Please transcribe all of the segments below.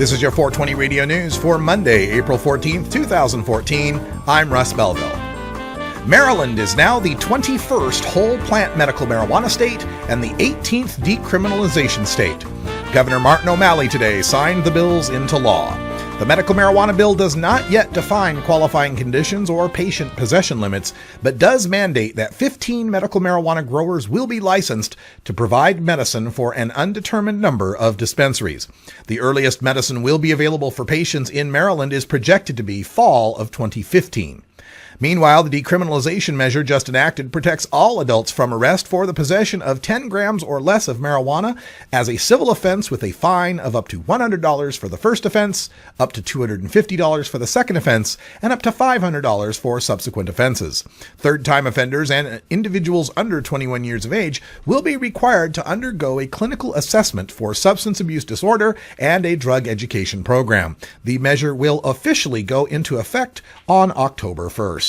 This is your 420 Radio News for Monday, April 14th, 2014. I'm Russ Belville. Maryland is now the 21st whole plant medical marijuana state and the 18th decriminalization state. Governor Martin O'Malley today signed the bills into law. The medical marijuana bill does not yet define qualifying conditions or patient possession limits, but does mandate that 15 medical marijuana growers will be licensed to provide medicine for an undetermined number of dispensaries. The earliest medicine will be available for patients in Maryland is projected to be fall of 2015. Meanwhile, the decriminalization measure just enacted protects all adults from arrest for the possession of 10 grams or less of marijuana as a civil offense with a fine of up to $100 for the first offense, up to $250 for the second offense, and up to $500 for subsequent offenses. Third-time offenders and individuals under 21 years of age will be required to undergo a clinical assessment for substance abuse disorder and a drug education program. The measure will officially go into effect on October 1st.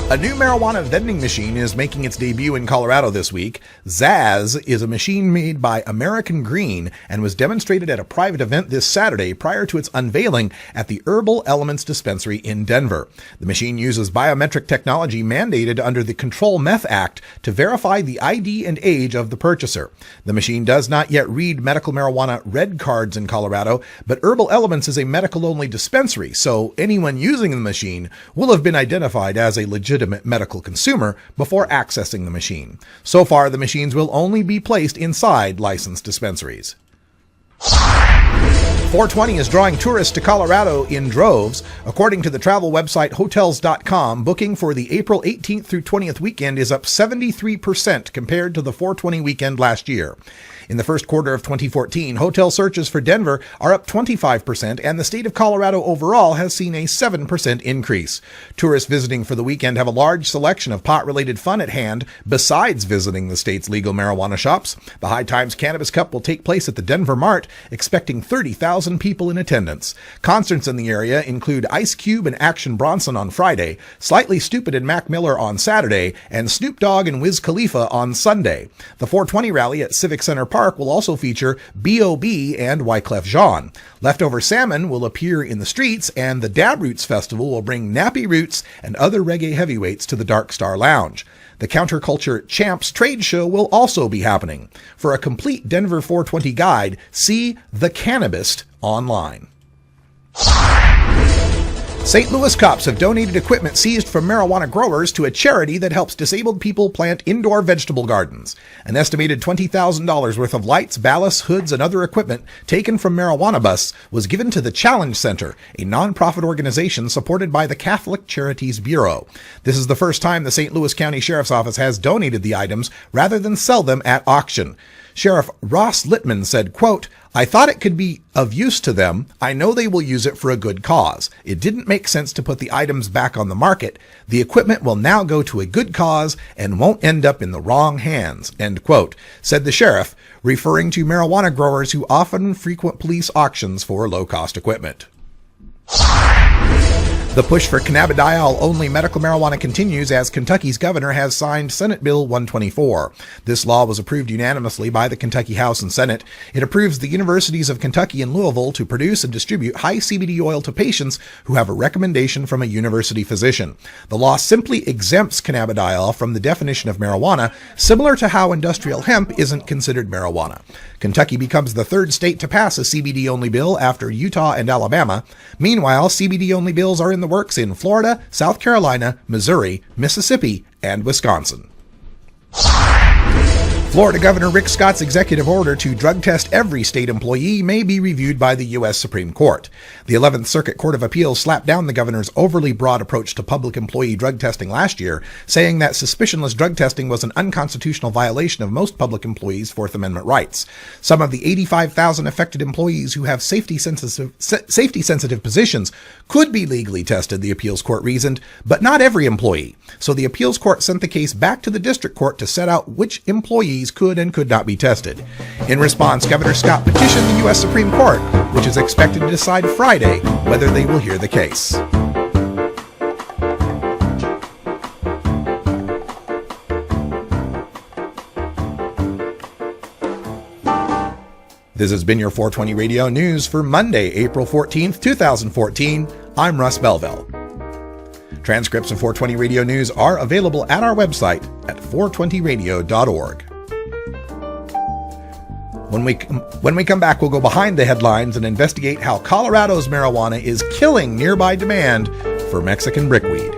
A new marijuana vending machine is making its debut in Colorado this week. Zaz is a machine made by American Green and was demonstrated at a private event this Saturday prior to its unveiling at the Herbal Elements Dispensary in Denver. The machine uses biometric technology mandated under the Control Meth Act to verify the ID and age of the purchaser. The machine does not yet read medical marijuana red cards in Colorado, but Herbal Elements is a medical-only dispensary, so anyone using the machine will have been identified as a legitimate medical consumer before accessing the machine. So far, the machines will only be placed inside licensed dispensaries. 420 is drawing tourists to Colorado in droves. According to the travel website Hotels.com, booking for the April 18th through 20th weekend is up 73% compared to the 420 weekend last year. In the first quarter of 2014, hotel searches for Denver are up 25%, and the state of Colorado overall has seen a 7% increase. Tourists visiting for the weekend have a large selection of pot-related fun at hand, besides visiting the state's legal marijuana shops. The High Times Cannabis Cup will take place at the Denver Mart, expecting 30,000 people in attendance. Concerts in the area include Ice Cube and Action Bronson on Friday, Slightly Stupid and Mac Miller on Saturday, and Snoop Dogg and Wiz Khalifa on Sunday. The 420 rally at Civic Center Park will also feature B.O.B. and Wyclef Jean. Leftover Salmon will appear in the streets, and the Dab Roots Festival will bring Nappy Roots and other reggae heavyweights to the Dark Star Lounge. The Counterculture Champs trade show will also be happening. For a complete Denver 420 guide, see The Cannabist online. St. Louis cops have donated equipment seized from marijuana growers to a charity that helps disabled people plant indoor vegetable gardens. An estimated $20,000 worth of lights, ballasts, hoods, and other equipment taken from marijuana busts was given to the Challenge Center, a nonprofit organization supported by the Catholic Charities Bureau. This is the first time the St. Louis County Sheriff's Office has donated the items rather than sell them at auction. Sheriff Ross Littman said, quote, "I thought it could be of use to them. I know they will use it for a good cause. It didn't make sense to put the items back on the market. The equipment will now go to a good cause and won't end up in the wrong hands," end quote, said the sheriff, referring to marijuana growers who often frequent police auctions for low-cost equipment. The push for cannabidiol-only medical marijuana continues as Kentucky's governor has signed Senate Bill 124. This law was approved unanimously by the Kentucky House and Senate. It approves the universities of Kentucky and Louisville to produce and distribute high CBD oil to patients who have a recommendation from a university physician. The law simply exempts cannabidiol from the definition of marijuana, similar to how industrial hemp isn't considered marijuana. Kentucky becomes the third state to pass a CBD-only bill after Utah and Alabama. Meanwhile, CBD-only bills are in the works in Florida, South Carolina, Missouri, Mississippi, and Wisconsin. Florida Governor Rick Scott's executive order to drug test every state employee may be reviewed by the U.S. Supreme Court. The 11th Circuit Court of Appeals slapped down the governor's overly broad approach to public employee drug testing last year, saying that suspicionless drug testing was an unconstitutional violation of most public employees' Fourth Amendment rights. Some of the 85,000 affected employees who have safety-sensitive positions could be legally tested, the appeals court reasoned, but not every employee. So the appeals court sent the case back to the district court to set out which employees could and could not be tested. In response, Governor Scott petitioned the U.S. Supreme Court, which is expected to decide Friday whether they will hear the case. This has been your 420 Radio News for Monday, April 14th, 2014. I'm Russ Belville. Transcripts of 420 Radio News are available at our website at 420radio.org. When we come back, we'll go behind the headlines and investigate how Colorado's marijuana is killing nearby demand for Mexican brickweed.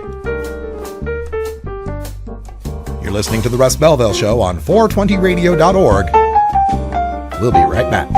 You're listening to The Russ Belville Show on 420radio.org. We'll be right back.